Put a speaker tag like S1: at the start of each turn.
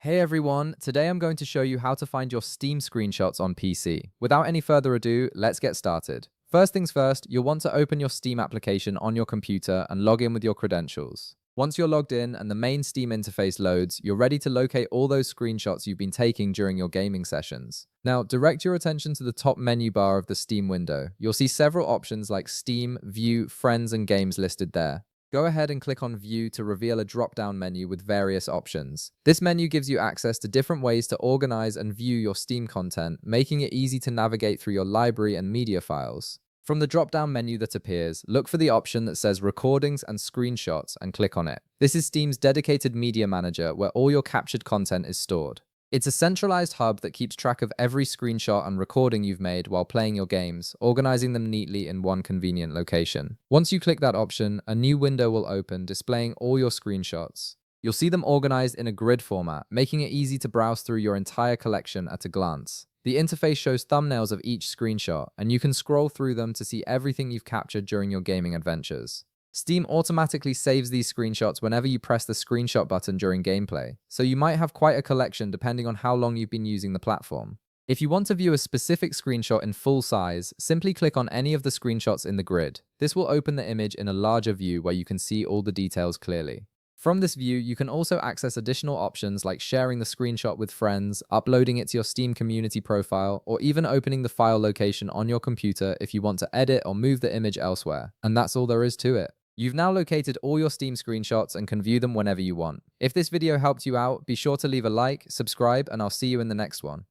S1: Hey everyone, today I'm going to show you how to find your Steam screenshots on PC. Without any further ado, let's get started. First things first, you'll want to open your Steam application on your computer and log in with your credentials. Once you're logged in and the main Steam interface loads, you're ready to locate all those screenshots you've been taking during your gaming sessions. Now, direct your attention to the top menu bar of the Steam window. You'll see several options like Steam, View, Friends, and Games listed there. Go ahead and click on View to reveal a drop-down menu with various options. This menu gives you access to different ways to organize and view your Steam content, making it easy to navigate through your library and media files. From the drop-down menu that appears, look for the option that says Recordings and Screenshots and click on it. This is Steam's dedicated media manager where all your captured content is stored. It's a centralized hub that keeps track of every screenshot and recording you've made while playing your games, organizing them neatly in one convenient location. Once you click that option, a new window will open displaying all your screenshots. You'll see them organized in a grid format, making it easy to browse through your entire collection at a glance. The interface shows thumbnails of each screenshot, and you can scroll through them to see everything you've captured during your gaming adventures. Steam automatically saves these screenshots whenever you press the screenshot button during gameplay, so you might have quite a collection depending on how long you've been using the platform. If you want to view a specific screenshot in full size, simply click on any of the screenshots in the grid. This will open the image in a larger view where you can see all the details clearly. From this view, you can also access additional options like sharing the screenshot with friends, uploading it to your Steam community profile, or even opening the file location on your computer if you want to edit or move the image elsewhere. And that's all there is to it. You've now located all your Steam screenshots and can view them whenever you want. If this video helped you out, be sure to leave a like, subscribe, and I'll see you in the next one.